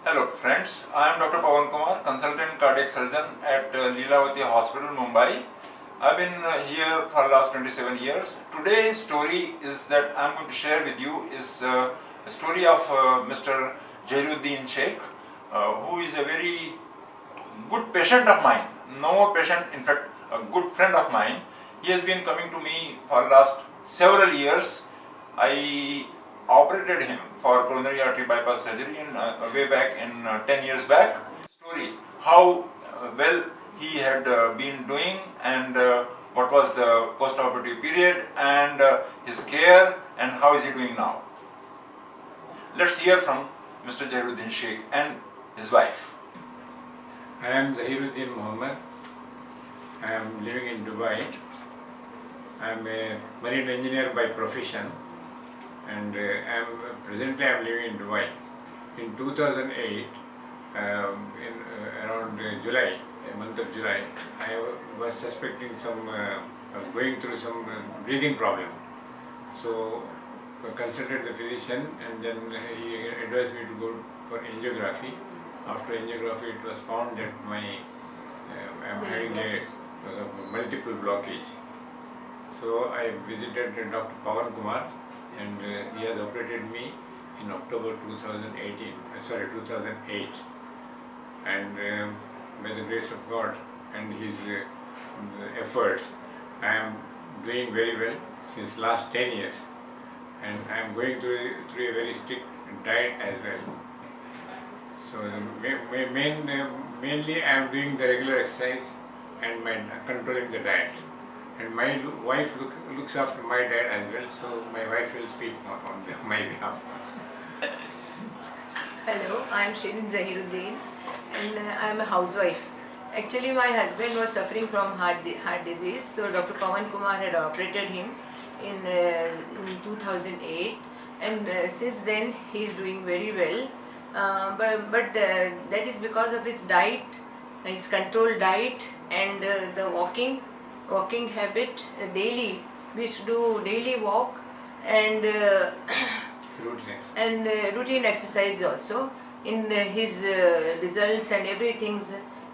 Hello friends, I am Dr. Pawan Kumar, consultant cardiac surgeon at Leelavati Hospital, Mumbai. I've been here for the last 27 years. Today's story is that I'm going to share with you is a story of Mr. Zahiruddin Sheikh, who is a very good patient of mine. No more patient, in fact, a good friend of mine. He has been coming to me for the last several years. I operated him for coronary artery bypass surgery way back in 10 years back. Story how well he had been doing and what was the post-operative period and his care and how is he doing now. Let's hear from Mr. Zahiruddin Sheikh and his wife. I am Zahiruddin Muhammad. I am living in Dubai. I am a marine engineer by profession, and presently I am living in Dubai. In 2008, around July, month of July, I was suspecting going through some breathing problem. So I consulted the physician, and then he advised me to go for angiography. After angiography, it was found that I am having a multiple blockage. So I visited Dr. Pawan Kumar, and he has operated me in October 2008. And by the grace of God and his efforts, I am doing very well since last 10 years, and I am going through a very strict diet as well. So mainly I am doing the regular exercise and controlling the diet. And my wife looks after my diet as well, so my wife will speak on my behalf. Hello, I am Shirin Zahiruddin and I am a housewife. Actually, my husband was suffering from heart disease, so Dr. Pawan Kumar had operated him in 2008, and since then he is doing very well. But that is because of his diet, his controlled diet, and the walking habit daily. We should do daily walk and routine exercise also. In his results and everything,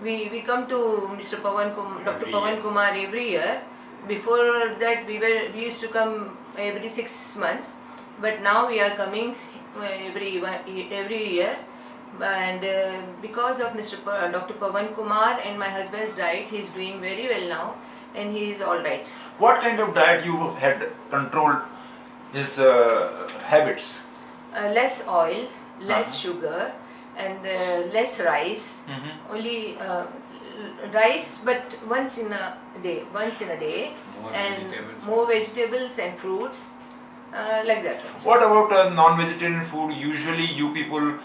we come to Dr. Pawan Kumar every year. Before that, we used to come every 6 months, but now we are coming every year. And because of Dr. Pawan Kumar and my husband's diet, he is doing very well now, and he is all right. What kind of diet you had controlled his habits? Less oil, less sugar, and less rice. Only rice, but once in a day, more vegetables and fruits, like that. What about non-vegetarian food? Usually, you people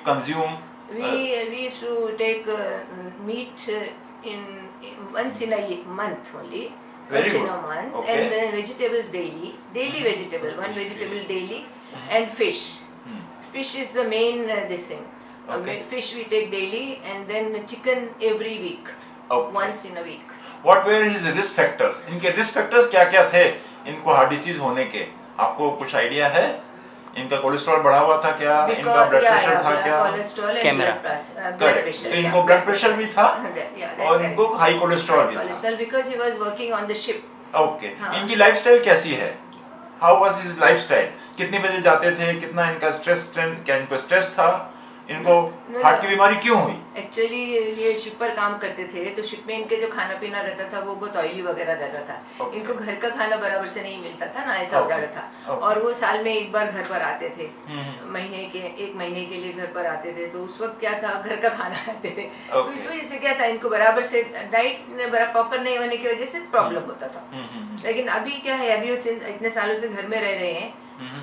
consume. We used to take meat in once in a month only. Very once in good. a month, Okay. and then vegetables daily vegetable, one vegetable daily, and fish. Fish is the main this thing. Okay. Fish we take daily, and then chicken every week, Okay. once in a week. What were his risk factors? इनके risk factors क्या क्या थे इनको heart disease होने के? आपको कुछ idea है? इनका कोलेस्ट्रॉल बढ़ा हुआ था क्या? इनका ब्लड प्रेशर था क्या? Cholesterol and blood Correct. pressure. तो इनको ब्लड प्रेशर भी था that's और इनको correct. हाई कोलेस्ट्रॉल भी था. Cholesterol because he was working on the ship. Okay. हाँ. इनकी लाइफस्टाइल कैसी है? How was his lifestyle? कितने बजे जाते थे? कितना इनका स्ट्रेस क्या इनको स्ट्रेस था? इनको हार्ट की बीमारी क्यों हुई? एक्चुअली ये शिप पर काम करते थे, तो शिप में इनके जो खाना पीना रहता था वो बहुत ऑयली वगैरह रहता था. इनको घर का खाना बराबर से नहीं मिलता था ना, ऐसा हो जाता था. और वो साल में एक बार घर पर आते थे, एक महीने के लिए घर पर आते थे. तो उस वक्त क्या था, घर का खाना खाते थे. तो इस वजह से क्या था, इनको बराबर से डाइट प्रॉपर नहीं होने की वजह से प्रॉब्लम होता था. लेकिन अभी क्या है, अभी इतने सालों से घर में रह रहे हैं,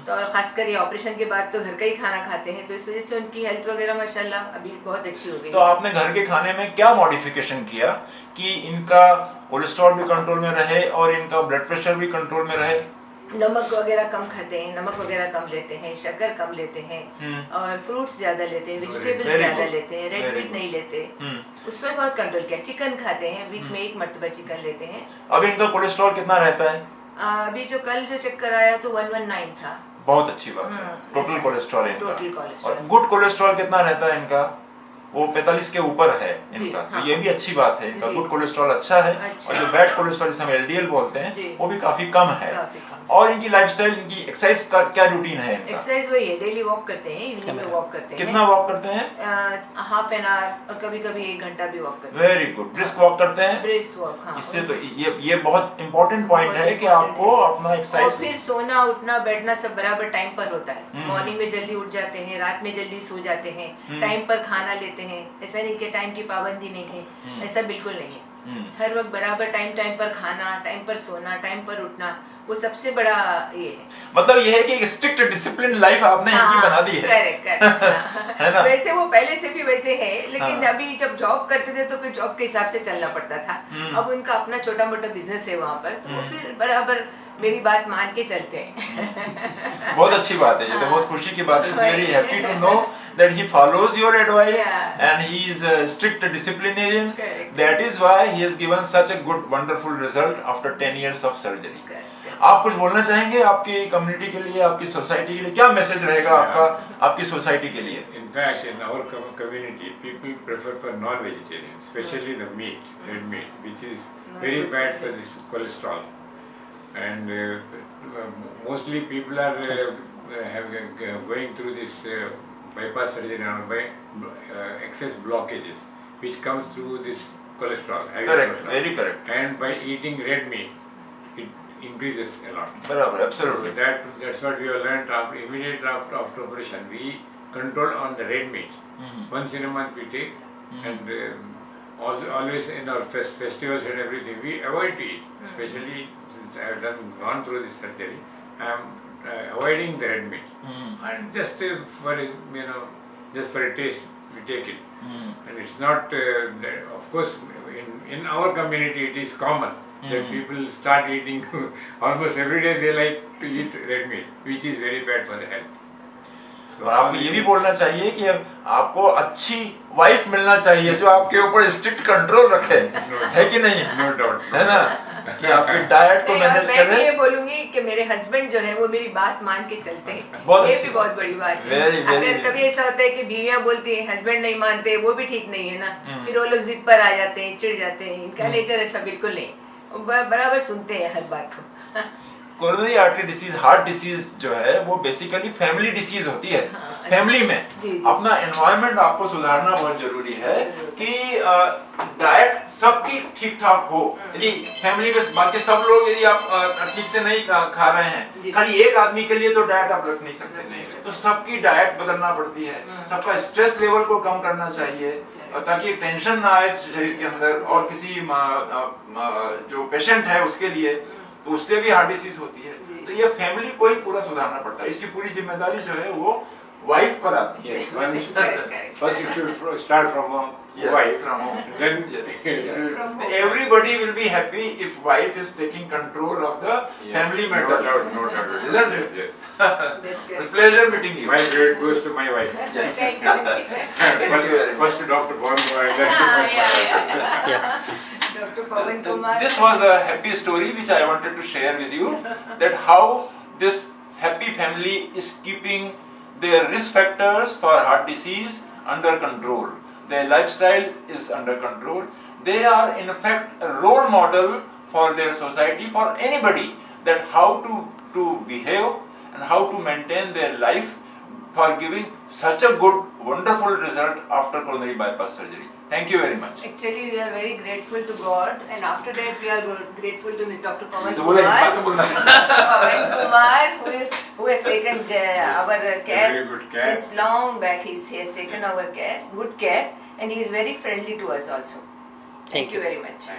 तो और खासकर ये ऑपरेशन के बाद तो घर का ही खाना खाते हैं, तो इस वजह से उनकी हेल्थ वगैरह माशाल्लाह अभी बहुत अच्छी हो गई. तो आपने घर के खाने में क्या मॉडिफिकेशन किया कि इनका कोलेस्ट्रॉल भी कंट्रोल में रहे और इनका ब्लड प्रेशर भी कंट्रोल में रहे? नमक वगैरह कम खाते हैं, नमक वगैरह कम लेते हैं, शक्कर कम लेते हैं, और फ्रूट्स ज्यादा लेते हैं, वेजिटेबल्स ज्यादा लेते हैं, रेड मीट नहीं लेते. उस पर बहुत कंट्रोल किया. चिकन खाते हैं, वीक में 1 मरतबा चिकन लेते हैं. अब इनका कोलेस्ट्रॉल कितना रहता है? अभी जो कल जो चेक कराया तो 119 था. बहुत अच्छी बात है। टोटल कोलेस्ट्रॉल टोटल इनका, कोलेस्ट्रॉल। और गुड कोलेस्ट्रॉल कितना रहता है इनका? वो 45 के ऊपर है जी, इनका, हाँ। तो ये भी अच्छी बात है। इनका जी। गुड कोलेस्ट्रॉल अच्छा है, अच्छा। और जो बैड कोलेस्ट्रॉल जिसे हम एलडीएल बोलते जी। हैं वो भी काफी कम है। काफी कम। और इनकी लाइफस्टाइल, इनकी एक्सरसाइज का क्या रूटीन है इनका? एक्सरसाइज वही है, डेली वॉक करते हैं, इवनिंग में वॉक करते हैं। कितना वॉक करते हैं? हाफ एन आवर और कभी कभी 1 घंटा भी वॉक करते हैं। Very good. ब्रिस्क वॉक करते हैं? ब्रिस्क वॉक, हाँ। इससे तो ये बहुत इंपॉर्टेंट पॉइंट है कि आपको अपना और एक्सरसाइज। फिर सोना उठना बैठना सब बराबर टाइम पर होता है। हम्म। मॉर्निंग में जल्दी उठ जाते हैं, रात में जल्दी सो जाते हैं, टाइम पर खाना लेते हैं। ऐसा नहीं कि टाइम की पाबंदी नहीं है, ऐसा बिल्कुल नहीं है। हर वक्त बराबर टाइम पर खाना, टाइम पर सोना, टाइम पर उठना, वो सबसे बड़ा ये है। मतलब ये है कि एक स्ट्रिक्ट डिसिप्लिन लाइफ आपने इनकी बना दी है। करेक्ट। है ना? वैसे वो पहले से भी वैसे है, लेकिन हाँ। अभी जब जॉब करते थे तो फिर जॉब के हिसाब से चलना पड़ता था। अब उनका अपना छोटा मोटा बिजनेस है वहाँ पर, तो वो फिर बराबर मेरी बात मान के चलते हैं। बहुत अच्छी बात है, ये तो बहुत खुशी की बात है। Very happy to know that he follows your advice, Yeah. and he is a strict disciplinarian. Correct. That is why he has given such a good wonderful result after 10 years of surgery. Correct. आप कुछ बोलना चाहेंगे आपकी community के लिए, आपकी society के लिए? क्या मैसेज रहेगा आपका आपकी सोसाइटी के लिए? In fact, in our community, people prefer for non-vegetarian, especially the meat, red meat, which is very bad for this cholesterol. And mostly people are going through this bypass surgery now by excess blockages, which comes through this cholesterol. High Correct, cholesterol. very correct. And by eating red meat, it increases a lot. बराबर, absolutely. So that's what we have learned immediately after operation. We control on the red meat. Once in a month we take, and always in our festivals and everything we avoid to eat. Especially since I have gone through this surgery, I am avoiding the red meat. And just for just for a taste we take it. And it's not of course in our community it is common that people start eating almost every day. They like to eat red meat, which is very bad for the health. और आपको ये भी बोलना चाहिए कि आपको अच्छी wife मिलना चाहिए जो आपके ऊपर स्ट्रिक्ट कंट्रोल रखे, है कि नहीं? No doubt. है ना, कि आपकी डाइट को नहीं, और मैनेज मैं भी करे। ये बोलूंगी कि मेरे हस्बैंड जो है वो मेरी बात मान के चलते हैं। बहुत ये अच्छी भी बात। बहुत बड़ी बात है। Very, very, अगर कभी ऐसा होता है कि बीवियां बोलती हैं, हस्बैंड नहीं मानते, वो भी ठीक नहीं है ना। फिर वो लोग जिद पर आ जाते हैं, चिढ़ जाते हैं। इनका नेचर ऐसा बिल्कुल नहीं, वो बराबर सुनते हैं हर बात को। Coronary artery disease, heart disease जो है वो बेसिकली फैमिली डिसीज होती है। फैमिली में जी, जी। अपना एनवायरनमेंट आपको सुधारना बहुत जरूरी है कि डाइट सबकी ठीक ठाक हो। यदि फैमिली में बाकी सब लोग यदि आप ठीक से नहीं खा रहे हैं, खाली एक आदमी के लिए तो डाइट आप रख नहीं सकते, तो सबकी डाइट बदलना पड़ती है। सबका स्ट्रेस लेवल को कम करना चाहिए ताकि टेंशन ना आए शरीर के अंदर, और किसी जो पेशेंट है उसके लिए तो उससे भी हार्ट डिसीज होती है। तो ये फैमिली को ही पूरा सुधारना पड़ता है। इसकी पूरी जिम्मेदारी जो है वो वाइफ पर आती है। Correct. First you should start from home. Yes, Wife. from home. Then From home. Everybody will be happy if wife is taking control of the family matters. No doubt. Isn't it? Yes. That's It's good. a pleasure meeting you. My grade goes to my wife. Yes. Thank you. First to Dr. Bond, and then to my wife. Yeah. Dr. Pawan Kumar. This was a happy story which I wanted to share with you, that how this happy family is keeping their risk factors for heart disease under control. Their lifestyle is under control. They are in fact a role model for their society, for anybody, that how to behave and how to maintain their life for giving such a good, wonderful result after coronary bypass surgery. Thank you very much. Actually, we are very grateful to God, and after that, we are grateful to Dr. Pawan तो बोला Kumar. हिम्मत में बोलना। Pawan Kumar, who has taken our care Very good care. since long back. He has taken our care, good care, and he is very friendly to us also. Thank you very much.